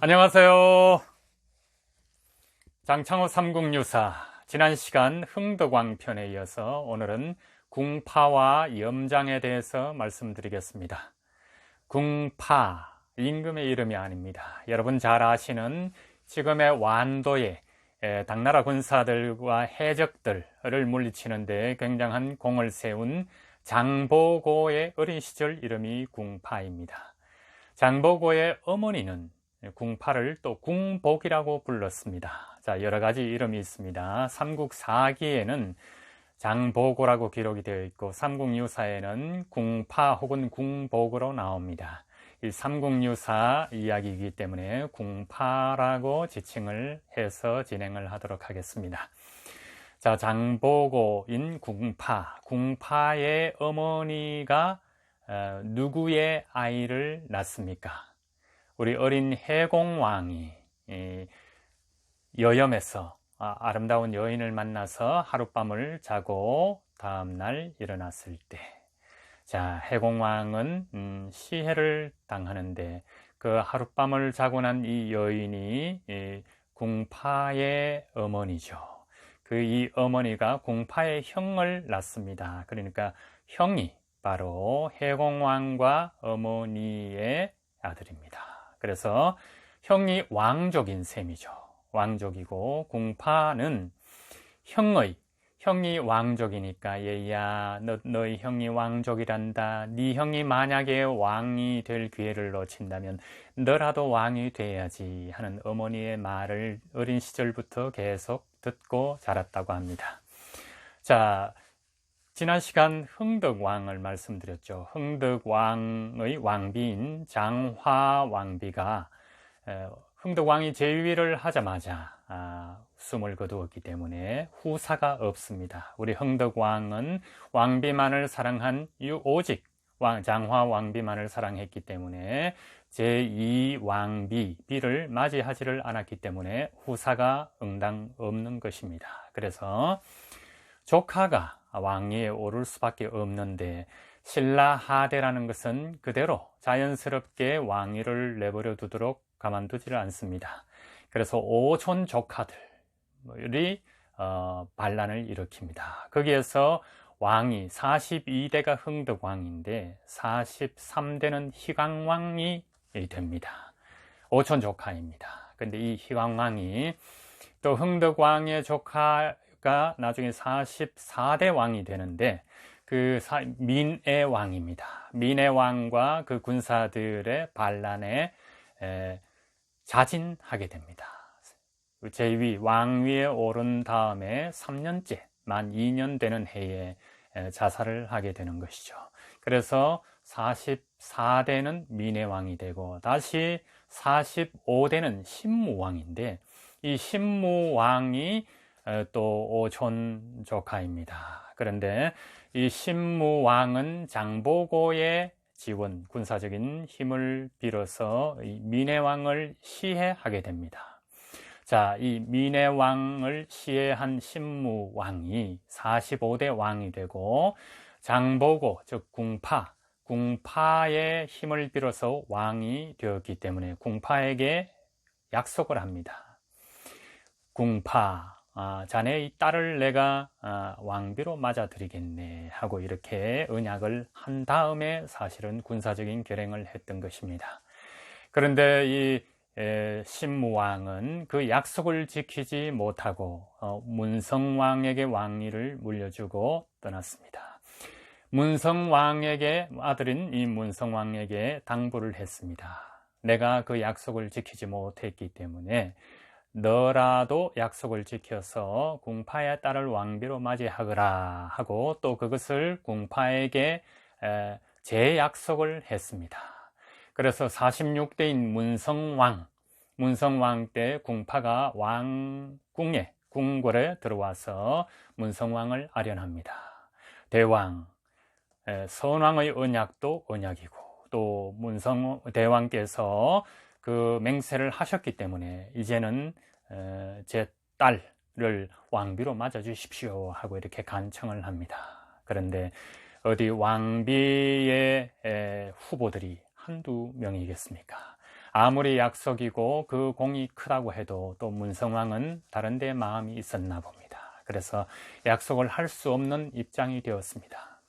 안녕하세요. 장창호 삼국유사. 지난 시간 흥덕왕 편에 이어서 오늘은 궁파와 염장에 대해서 말씀드리겠습니다. 궁파, 임금의 이름이 아닙니다. 여러분 잘 아시는 지금의 완도의 당나라 군사들과 해적들을 물리치는 데 굉장한功을 세운 장보고의 어린 시절 이름이 궁파입니다. 장보고의 어머니는 궁파를 또 궁복이라고 불렀습니다. 자, 여러 가지 이름이 있습니다. 삼국사기에는 장보고라고 기록이 되어 있고 삼국유사에는 궁파 혹은 궁복으로 나옵니다. 이 삼국유사 이야기이기 때문에 궁파라고 지칭을 해서 진행을 하도록 하겠습니다. 자, 장보고인 궁파. 궁파의 어머니가 누구의 아이를 낳습니까? 우리 어린 해공왕이 여염에서 아름다운 여인을 만나서 하룻밤을 자고 다음날 일어났을 때, 자, 해공왕은 시해를 당하는데 그 하룻밤을 자고 난 이 여인이 궁파의 어머니죠. 이 어머니가 궁파의 형을 낳습니다. 그러니까 형이 바로 해공왕과 어머니의 아들입니다. 그래서 형이 왕족인 셈이죠. 왕족이고 궁파는 형이 왕족이니까 얘야 너희 형이 왕족이란다. 네 형이 만약에 왕이 될 기회를 놓친다면 너라도 왕이 돼야지 하는 어머니의 말을 어린 시절부터 계속 듣고 자랐다고 합니다. 자, 지난 시간 흥덕왕을 말씀드렸죠. 흥덕왕의 왕비인 장화왕비가 흥덕왕이 재위를 하자마자 숨을 거두었기 때문에 후사가 없습니다. 우리 흥덕왕은 왕비만을 사랑한 오직 장화왕비만을 사랑했기 때문에 제2왕비를 맞이하지를 않았기 때문에 후사가 응당 없는 것입니다. 그래서 조카가 왕위에 오를 수밖에 없는데 신라하대라는 것은 그대로 자연스럽게 왕위를 내버려 두도록 가만두지를 않습니다. 그래서 오촌 조카들이 반란을 일으킵니다. 거기에서 왕이 42대가 흥덕왕인데 43대는 희광왕이 됩니다. 오촌 조카입니다. 근데 이 희광왕이 또 흥덕왕의 조카가 나중에 44대 왕이 되는데 민해왕입니다. 민해왕과 그 군사들의 반란에 자진하게 됩니다. 왕위에 오른 다음에 3년째, 만 2년 되는 해에 자살을 하게 되는 것이죠. 그래서 44대는 민해왕이 되고 다시 45대는 신무왕인데 이 신무왕이 또 오촌 조카입니다. 그런데 이 신무왕은 장보고의 지원, 군사적인 힘을 빌어서 민해왕을 시해하게 됩니다. 자, 이 민해왕을 시해한 신무왕이 45대 왕이 되고 장보고, 즉 궁파의 힘을 빌어서 왕이 되었기 때문에 궁파에게 약속을 합니다. 궁파, 자네의 딸을 내가 왕비로 맞아드리겠네 하고 이렇게 언약을 한 다음에 사실은 군사적인 결행을 했던 것입니다. 그런데 이 신무왕은 그 약속을 지키지 못하고 문성왕에게 왕위를 물려주고 떠났습니다. 문성왕에게 아들인 이 문성왕에게 당부를 했습니다. 내가 그 약속을 지키지 못했기 때문에 너라도 약속을 지켜서 궁파의 딸을 왕비로 맞이하거라 하고 또 그것을 궁파에게 재약속을 했습니다. 그래서 46대인 문성왕 때 궁파가 궁궐에 들어와서 문성왕을 아련합니다. 대왕, 선왕의 언약도 언약이고 또 대왕께서 그 맹세를 하셨기 때문에 이제는 제 딸을 왕비로 맞아주십시오 하고 이렇게 간청을 합니다. 그런데 어디 왕비의 후보들이 한두 명이겠습니까? 아무리 약속이고 그 공이 크다고 해도 또 문성왕은 다른 데 마음이 있었나 봅니다. 그래서 약속을 할 수 없는 입장이 되었습니다.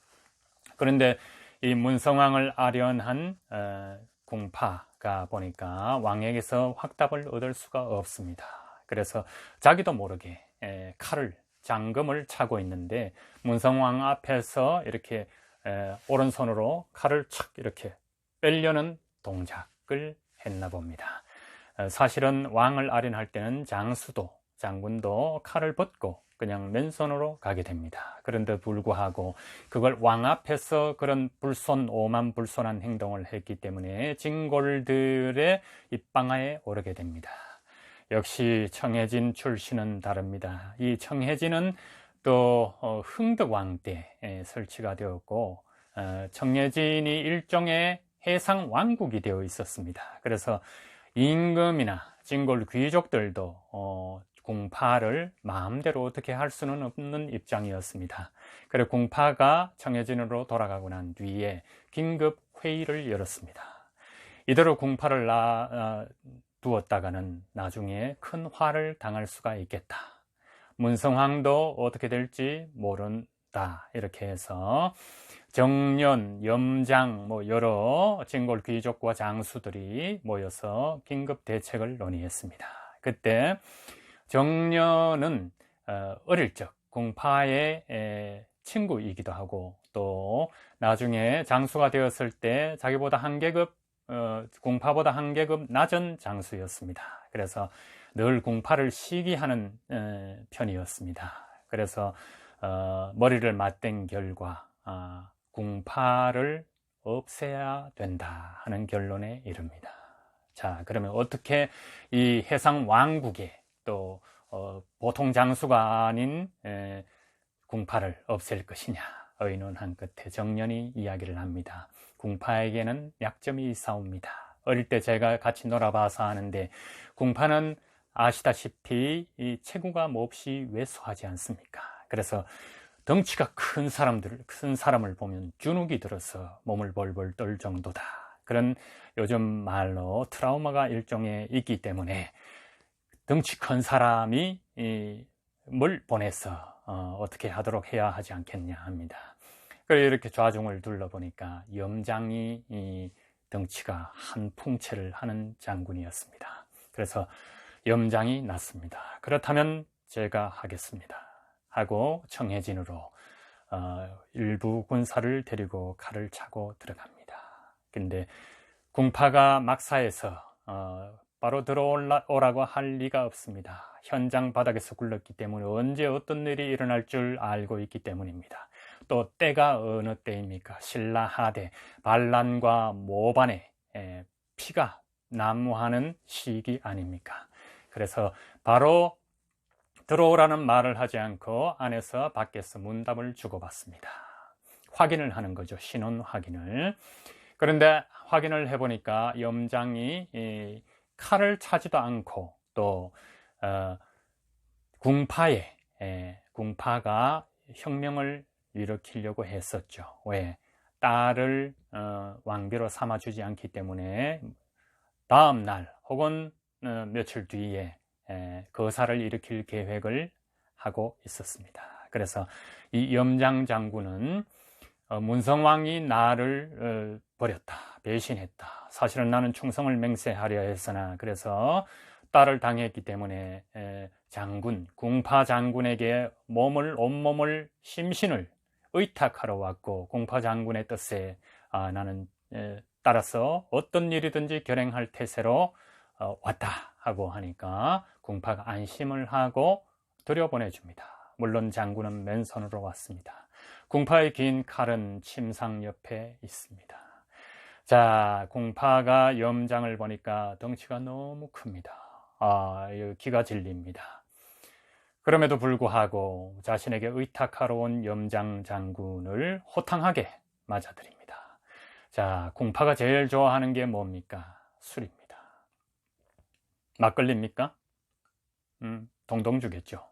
그런데 이 문성왕을 아련한 궁파가 보니까 왕에게서 확답을 얻을 수가 없습니다. 그래서 자기도 모르게 칼을, 장금을 차고 있는데 문성왕 앞에서 이렇게 오른손으로 칼을 착 이렇게 빼려는 동작을 했나 봅니다. 사실은 왕을 아련할 때는 장군도 칼을 벗고 그냥 맨손으로 가게 됩니다. 그런데 불구하고 그걸 왕 앞에서 그런 오만불손한 행동을 했기 때문에 진골들의 입방아에 오르게 됩니다. 역시 청해진 출신은 다릅니다. 이 청해진은 또 흥덕왕 때 설치가 되었고 청해진이 일종의 해상 왕국이 되어 있었습니다. 그래서 임금이나 진골 귀족들도 궁파를 마음대로 어떻게 할 수는 없는 입장이었습니다. 그래서 궁파가 청해진으로 돌아가고 난 뒤에 긴급 회의를 열었습니다. 이대로 궁파를 두었다가는 나중에 큰 화를 당할 수가 있겠다. 문성왕도 어떻게 될지 모른다. 이렇게 해서 정련, 염장, 여러 진골 귀족과 장수들이 모여서 긴급 대책을 논의했습니다. 그때 정련은 어릴 적 궁파의 친구이기도 하고 또 나중에 장수가 되었을 때 자기보다 궁파보다 한 계급 낮은 장수였습니다. 그래서 늘 궁파를 시기하는 편이었습니다. 그래서 머리를 맞댄 결과 궁파를 없애야 된다 하는 결론에 이릅니다. 자, 그러면 어떻게 이 해상 왕국에 또 보통 장수가 아닌 궁파를 없앨 것이냐 의논한 끝에 정련이 이야기를 합니다. 궁파에게는 약점이 있사옵니다. 어릴 때 제가 같이 놀아봐서 아는데 궁파는 아시다시피 이 체구가 몹시 왜소하지 않습니까? 그래서 덩치가 큰 사람을 보면 주눅이 들어서 몸을 벌벌 떨 정도다. 그런 요즘 말로 트라우마가 일종의 있기 때문에 덩치 큰 사람이 뭘 보내서 어떻게 하도록 해야 하지 않겠냐 합니다. 그래서 이렇게 좌중을 둘러보니까 염장이 덩치가 한 풍채를 하는 장군이었습니다. 그래서 염장이 났습니다. 그렇다면 제가 하겠습니다 하고 청해진으로 일부 군사를 데리고 칼을 차고 들어갑니다. 근데 궁파가 막사에서 바로 들어오라고 할 리가 없습니다. 현장 바닥에서 굴렀기 때문에 언제 어떤 일이 일어날 줄 알고 있기 때문입니다. 또 때가 어느 때입니까? 신라하대 반란과 모반의 피가 난무하는 시기 아닙니까? 그래서 바로 들어오라는 말을 하지 않고 안에서 밖에서 문답을 주고받습니다. 확인을 하는 거죠. 신원 확인을. 그런데 확인을 해보니까 염장이 칼을 차지도 않고 또 궁파가 혁명을 일으키려고 했었죠. 왜? 딸을 왕비로 삼아주지 않기 때문에 다음 날 혹은 며칠 뒤에 거사를 일으킬 계획을 하고 있었습니다. 그래서 이 염장 장군은 문성왕이 나를 버렸다, 배신했다. 사실은 나는 충성을 맹세하려 했으나 그래서 딸을 당했기 때문에 궁파 장군에게 온몸을 심신을 의탁하러 왔고 궁파 장군의 뜻에 나는 따라서 어떤 일이든지 결행할 태세로 왔다 하고 하니까 궁파가 안심을 하고 들여보내줍니다. 물론 장군은 맨손으로 왔습니다. 궁파의 긴 칼은 침상 옆에 있습니다. 자, 궁파가 염장을 보니까 덩치가 너무 큽니다. 기가 질립니다. 그럼에도 불구하고 자신에게 의탁하러 온 염장 장군을 호탕하게 맞아들입니다. 자, 궁파가 제일 좋아하는 게 뭡니까? 술입니다. 막걸리입니까? 동동 주겠죠.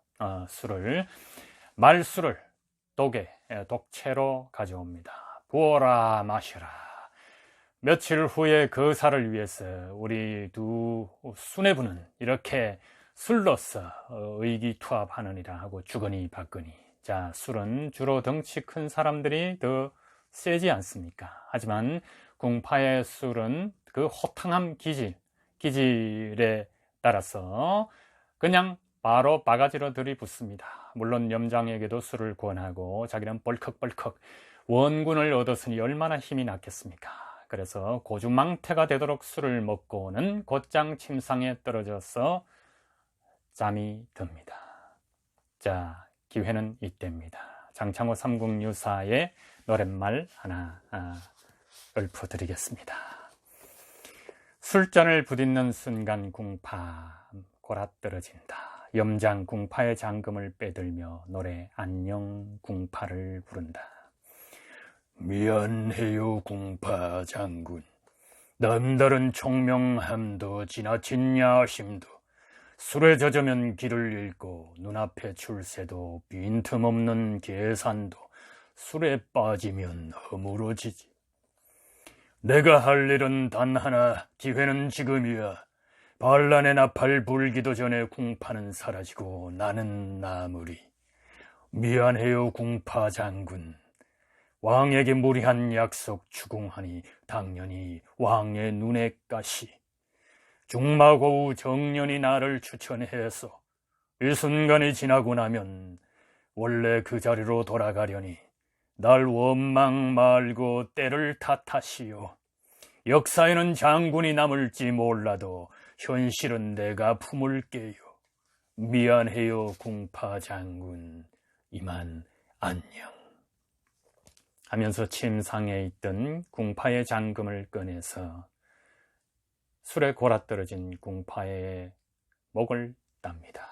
며칠 후에 그 살을 위해서 우리 두 수뇌부는 이렇게 술로서 의기투합하느니라 하고 주거니 받거니. 자, 술은 주로 덩치 큰 사람들이 더 세지 않습니까? 하지만 궁파의 술은 그 호탕함 기질에 따라서 그냥 바로 바가지로 들이붓습니다. 물론 염장에게도 술을 권하고 자기는 벌컥벌컥 원군을 얻었으니 얼마나 힘이 났겠습니까? 그래서 고주망태가 되도록 술을 먹고는 곧장 침상에 떨어져서 잠이 듭니다. 자, 기회는 이때입니다. 장창호 삼국유사의 노랫말 하나 읊어드리겠습니다. 술잔을 부딛는 순간 궁파 골아떨어진다. 염장 궁파의 잠금을 빼들며 노래 안녕 궁파를 부른다. 미안해요 궁파 장군. 남다른 총명함도 지나친 야심도 술에 젖으면 길을 잃고 눈앞에 출세도 빈틈없는 계산도 술에 빠지면 허물어지지. 내가 할 일은 단 하나, 기회는 지금이야. 반란의 나팔 불기도 전에 궁파는 사라지고 나는 나무리. 미안해요 궁파 장군. 왕에게 무리한 약속 추궁하니 당연히 왕의 눈에 가시. 중마고우 정년이 나를 추천해서 이 순간이 지나고 나면 원래 그 자리로 돌아가려니 날 원망 말고 때를 탓하시오. 역사에는 장군이 남을지 몰라도 현실은 내가 품을게요. 미안해요 궁파 장군. 이만 안녕. 하면서 침상에 있던 궁파의 잠금을 꺼내서 술에 골아떨어진 궁파의 목을 땁니다.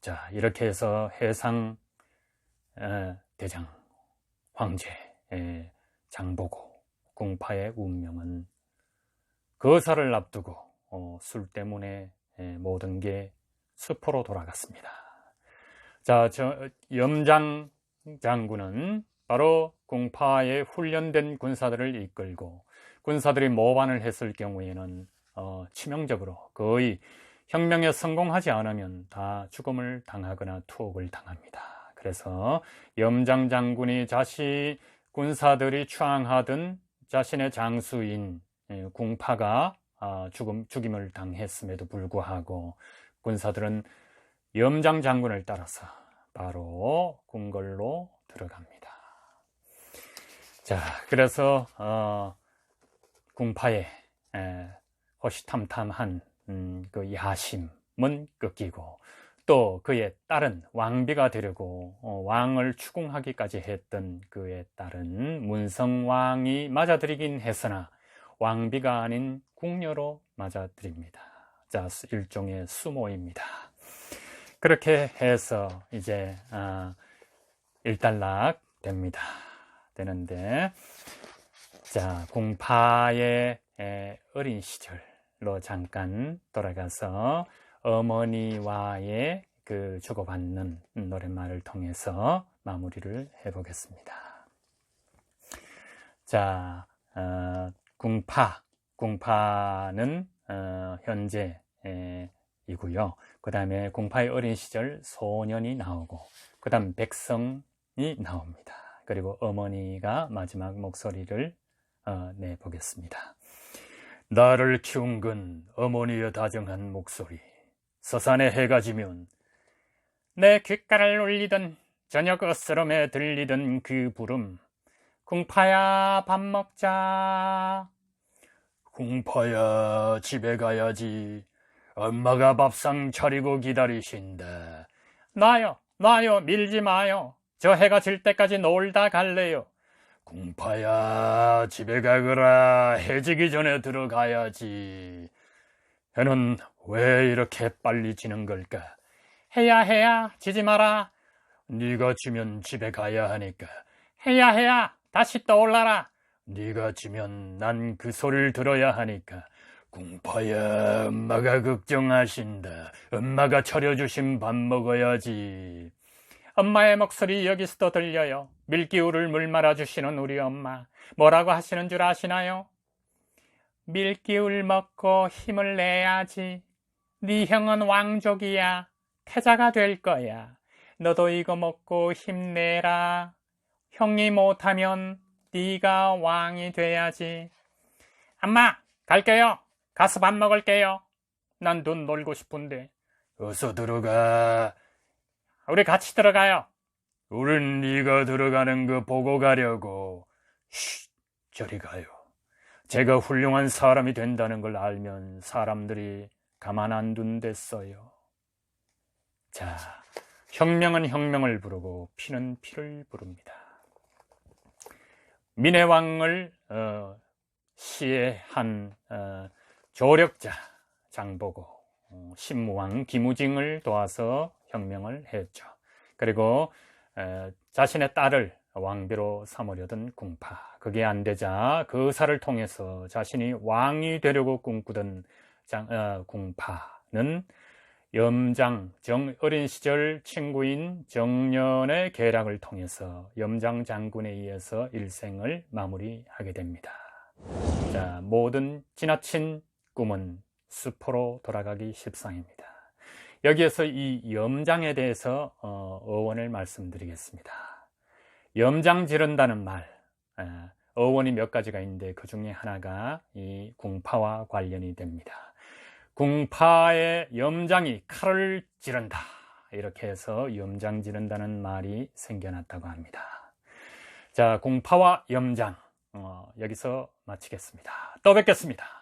자, 이렇게 해서 해상 대장 황제 장보고 궁파의 운명은 거사를 앞두고 술 때문에 모든 게 수포로 돌아갔습니다. 자, 염장 장군은 바로 궁파에 훈련된 군사들을 이끌고 군사들이 모반을 했을 경우에는 치명적으로 거의 혁명에 성공하지 않으면 다 죽음을 당하거나 투옥을 당합니다. 그래서 염장 장군이 군사들이 추앙하던 자신의 장수인 궁파가 죽임을 당했음에도 불구하고 군사들은 염장 장군을 따라서 바로 궁궐로 들어갑니다. 자, 그래서 궁파의 호시탐탐한 그 야심은 꺾이고 또 그의 딸은 왕비가 되려고 왕을 추궁하기까지 했던 그의 딸은 문성왕이 맞아들이긴 했으나 왕비가 아닌 궁녀로 맞아들입니다. 자, 일종의 수모입니다. 그렇게 해서 이제 일단락 되는데, 자, 궁파의 어린 시절로 잠깐 돌아가서 어머니와의 그 주고받는 노랫말을 통해서 마무리를 해보겠습니다. 자, 궁파는 현재 이고요. 그 다음에 궁파의 어린 시절 소년이 나오고, 그 다음 백성이 나옵니다. 그리고 어머니가 마지막 목소리를 내보겠습니다. 나를 키운 건 어머니의 다정한 목소리. 서산에 해가 지면 내 귓가를 울리던 저녁 어스럼에 들리던 그 부름. 궁파야 밥 먹자. 궁파야 집에 가야지. 엄마가 밥상 차리고 기다리신다. 놔요 밀지 마요. 저 해가 질 때까지 놀다 갈래요. 궁파야 집에 가거라. 해지기 전에 들어가야지. 해는 왜 이렇게 빨리 지는 걸까? 해야 지지 마라. 네가 지면 집에 가야 하니까. 해야 다시 떠올라라. 네가 지면 난 그 소리를 들어야 하니까. 궁파야 엄마가 걱정하신다. 엄마가 차려주신 밥 먹어야지. 엄마의 목소리 여기서도 들려요. 밀기울을 물 말아주시는 우리 엄마. 뭐라고 하시는 줄 아시나요? 밀기울 먹고 힘을 내야지. 네 형은 왕족이야. 태자가 될 거야. 너도 이거 먹고 힘내라. 형이 못하면 네가 왕이 돼야지. 엄마, 갈게요. 가서 밥 먹을게요. 난 돈 놀고 싶은데. 어서 들어가. 우리 같이 들어가요. 우린 네가 들어가는 거 보고 가려고. 쉿, 저리 가요. 제가 훌륭한 사람이 된다는 걸 알면 사람들이 가만 안 둔댔어요. 자, 혁명은 혁명을 부르고 피는 피를 부릅니다. 민해왕을 시해한 조력자 장보고 신무왕 김우징을 도와서 혁명을 했죠. 그리고 자신의 딸을 왕비로 삼으려던 궁파, 그게 안 되자 그 의사를 통해서 자신이 왕이 되려고 꿈꾸던 궁파는 염장, 어린 시절 친구인 정년의 계략을 통해서 염장 장군에 의해서 일생을 마무리하게 됩니다. 자, 모든 지나친 꿈은 수포로 돌아가기 십상입니다. 여기에서 이 염장에 대해서 어원을 말씀드리겠습니다. 염장 지른다는 말, 어원이 몇 가지가 있는데 그 중에 하나가 이 궁파와 관련이 됩니다. 궁파의 염장이 칼을 찌른다, 이렇게 해서 염장 지른다는 말이 생겨났다고 합니다. 자, 궁파와 염장 여기서 마치겠습니다. 또 뵙겠습니다.